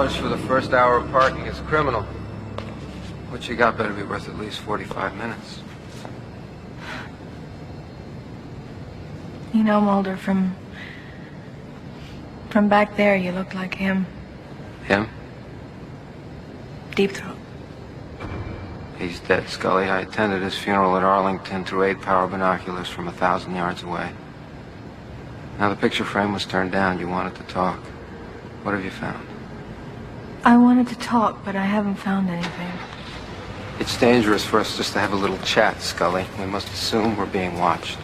$50 for the first hour of parking is criminal. What you got better be worth at least 45 minutes. You know, Mulder, from back there, you look like him. Him? Deep Throat. He's dead, Scully. I attended his funeral at Arlington through 8-power binoculars from 1,000 yards away. Now, the picture frame was turned down. You wanted to talk. What have you found? I wanted to talk, but I haven't found anything. It's dangerous for us just to have a little chat, Scully. We must assume we're being watched.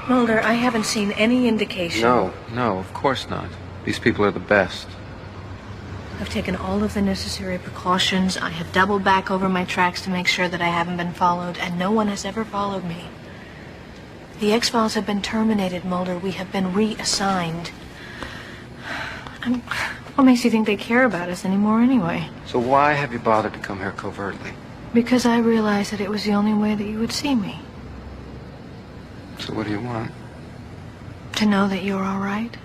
Mulder, I haven't seen any indication. No, of course not. These people are the best. I've taken all of the necessary precautions. I have doubled back over my tracks to make sure that I haven't been followed, and no one has ever followed me. The X-Files have been terminated, Mulder. We have been reassigned. What makes you think they care about us anymore anyway? So why have you bothered to come here covertly? Because I realized that it was the only way that you would see me. So what do you want? To know that you're all right.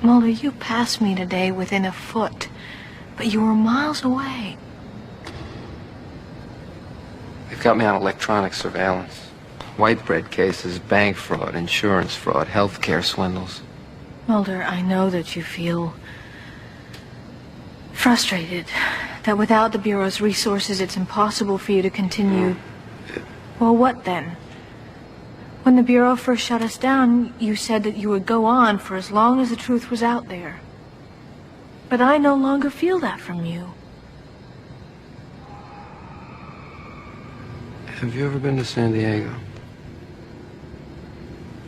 Mulder, you passed me today within a foot, but you were miles away. They've got me on electronic surveillance. White bread cases, bank fraud, insurance fraud, healthcare swindles. Mulder, I know that you feel frustrated, that without the Bureau's resources, it's impossible for you to continue. Well, what then? When the Bureau first shut us down, you said that you would go on for as long as the truth was out there. But I no longer feel that from you. Have you ever been to San Diego?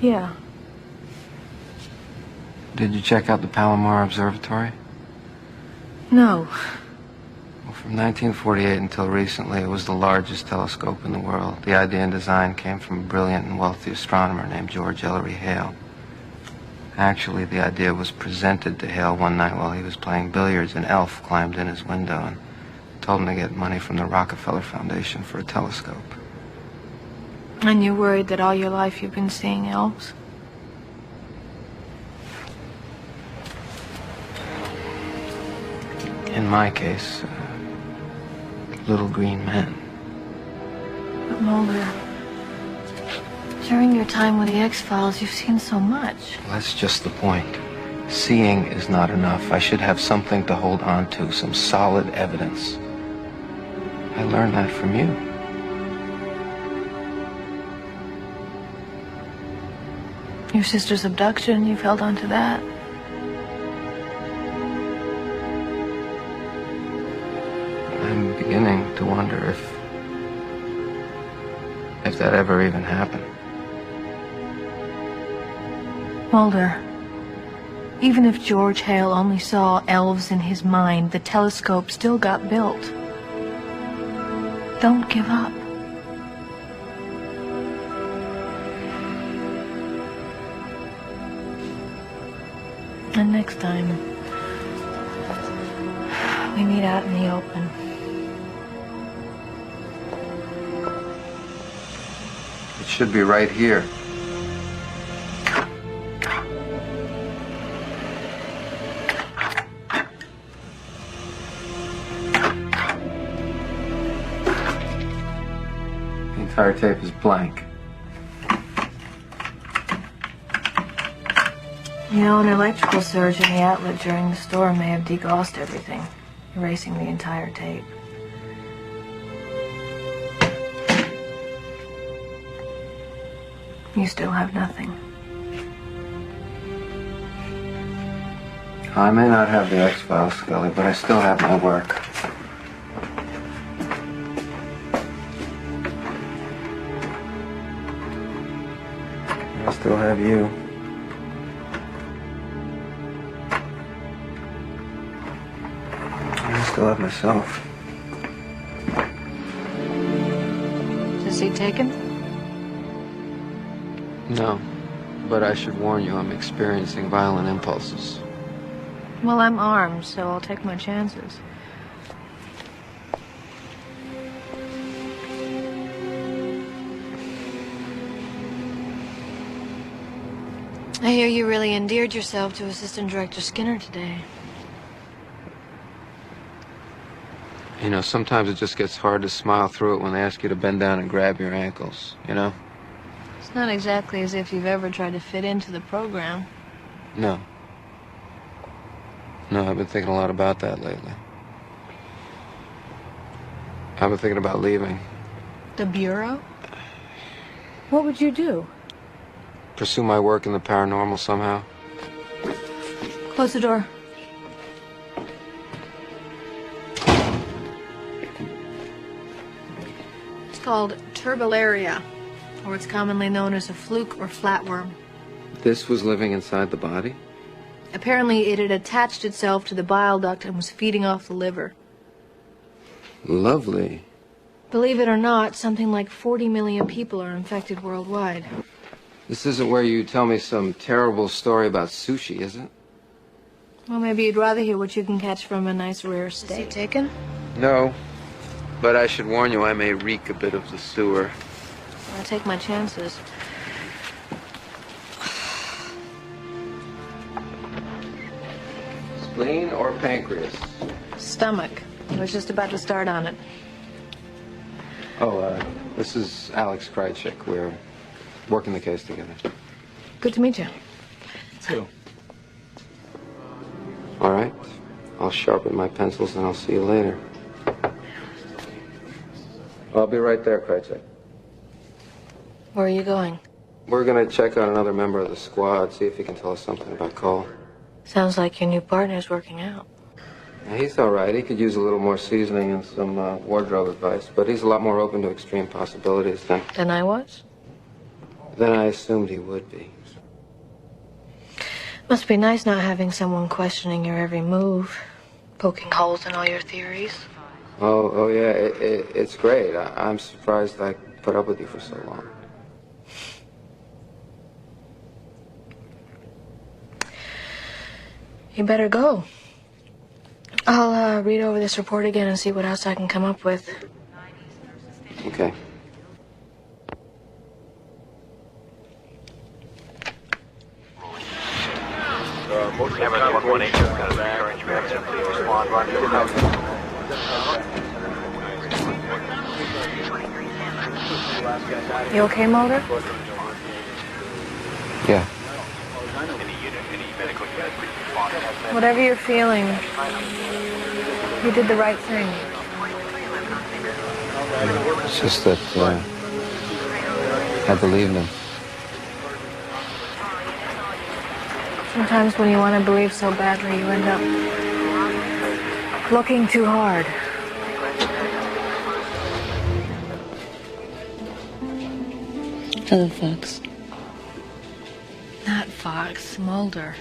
Yeah. Did you check out the Palomar Observatory? No. Well, from 1948 until recently, it was the largest telescope in the world. The idea and design came from a brilliant and wealthy astronomer named George Ellery Hale. Actually, the idea was presented to Hale one night while he was playing billiards. An elf climbed in his window and told him to get money from the Rockefeller Foundation for a telescope. And you're worried that all your life you've been seeing elves? In my case, little green men. But Mulder, during your time with the X-Files, you've seen so much. Well, that's just the point. Seeing is not enough. I should have something to hold on to, some solid evidence. I learned that from you. Your sister's abduction, you've held on to that. I'm beginning to wonder if that ever even happened. Mulder, even if George Hale only saw elves in his mind, the telescope still got built. Don't give up. And next time, we meet out in the open. It should be right here. The entire tape is blank. You know, an electrical surge in the outlet during the storm may have degaussed everything, erasing the entire tape. You still have nothing. I may not have the X-Files, Scully, but I still have my work. I still have you. I still have myself. Is he taken? No, but I should warn you, I'm experiencing violent impulses. Well, I'm armed, so I'll take my chances. I hear you really endeared yourself to Assistant Director Skinner today. You know, sometimes it just gets hard to smile through it when they ask you to bend down and grab your ankles, you know? It's not exactly as if you've ever tried to fit into the program. No. No, I've been thinking a lot about that lately. I've been thinking about leaving. The Bureau? What would you do? Pursue my work in the paranormal somehow. Close the door. It's called turbolaria, or it's commonly known as a fluke or flatworm. This was living inside the body? Apparently, it had attached itself to the bile duct and was feeding off the liver. Lovely. Believe it or not, something like 40 million people are infected worldwide. This isn't where you tell me some terrible story about sushi, is it? Well, maybe you'd rather hear what you can catch from a nice rare steak. Is he taken? No. But I should warn you, I may reek a bit of the sewer. I'll take my chances. Spleen or pancreas? Stomach. I was just about to start on it. Oh, this is Alex Krychek. We're working the case together. Good to meet you. Too. All right. I'll sharpen my pencils and I'll see you later. I'll be right there, Krychek. Where are you going? We're gonna check out another member of the squad, see if he can tell us something about Cole. Sounds like your new partner's working out. Yeah, he's all right. He could use a little more seasoning and some wardrobe advice, but he's a lot more open to extreme possibilities Than I was? than I assumed he would be. Must be nice not having someone questioning your every move, poking holes in all your theories. Oh yeah, it's great. I'm surprised I put up with you for so long. You better go. I'll read over this report again and see what else I can come up with. Okay. You okay, Mulder? Yeah. Whatever you're feeling, you did the right thing. It's just that I believed him. Sometimes when you want to believe so badly, you end up looking too hard. Hello, Fox. Not Fox, Mulder.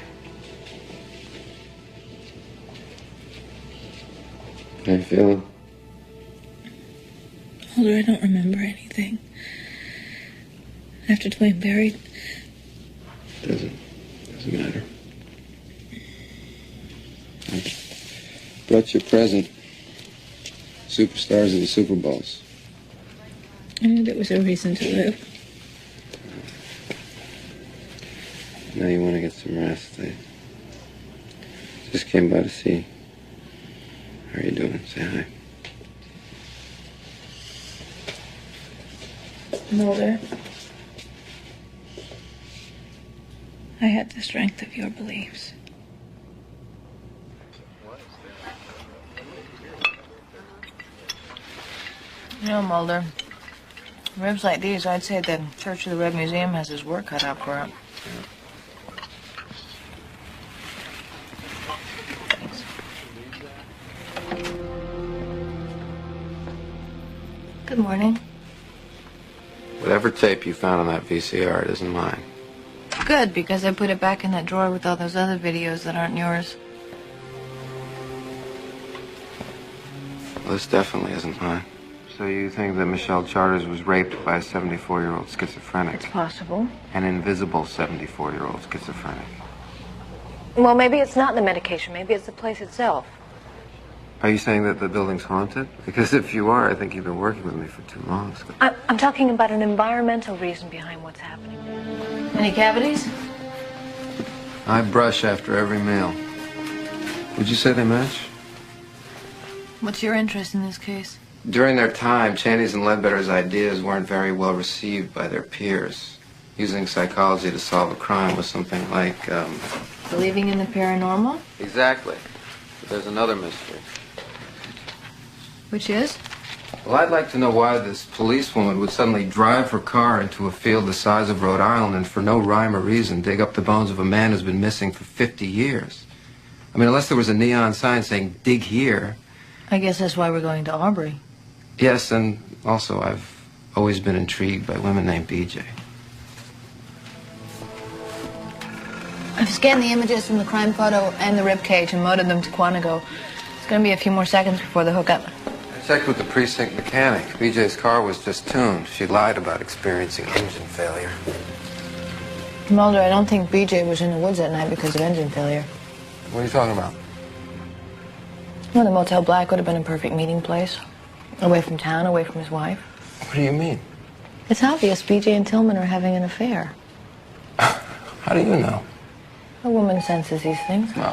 How you feeling? Mulder, I don't remember anything. After Dwayne buried, Doesn't matter. I brought you a present. Superstars of the Super Bowls. I knew there was a reason to live. Now you want to get some rest. I just came by to see. How are you doing? Say hi. Mulder, I had the strength of your beliefs. You know, Mulder, ribs like these, I'd say the Church of the Red Museum has his work cut out for it. Thanks. Good morning. Whatever tape you found on that VCR, it isn't mine. Good, because I put it back in that drawer with all those other videos that aren't yours. Well, this definitely isn't mine. So you think that Michelle Charters was raped by a 74-year-old schizophrenic? It's possible. An invisible 74-year-old schizophrenic. Well, maybe it's not the medication. Maybe it's the place itself. Are you saying that the building's haunted? Because if you are, I think you've been working with me for too long. I'm talking about an environmental reason behind what's happening. Any cavities? I brush after every meal. Would you say they match? What's your interest in this case? During their time, Cheney's and Ledbetter's ideas weren't very well received by their peers. Using psychology to solve a crime was something like, Believing in the paranormal? Exactly. But there's another mystery. Which is? Well, I'd like to know why this policewoman would suddenly drive her car into a field the size of Rhode Island and for no rhyme or reason dig up the bones of a man who's been missing for 50 years. I mean, unless there was a neon sign saying, dig here. I guess that's why we're going to Aubrey. Yes, and also I've always been intrigued by women named BJ. I've scanned the images from the crime photo and the rib cage and motored them to Quantico. It's going to be a few more seconds before the hookup. I checked with the precinct mechanic. BJ's car was just tuned. She lied about experiencing engine failure. Mulder, I don't think BJ was in the woods that night because of engine failure. What are you talking about? Well, the Motel Black would have been a perfect meeting place. Away from town, away from his wife. What do you mean? It's obvious BJ and Tillman are having an affair. How do you know? A woman senses these things. Well,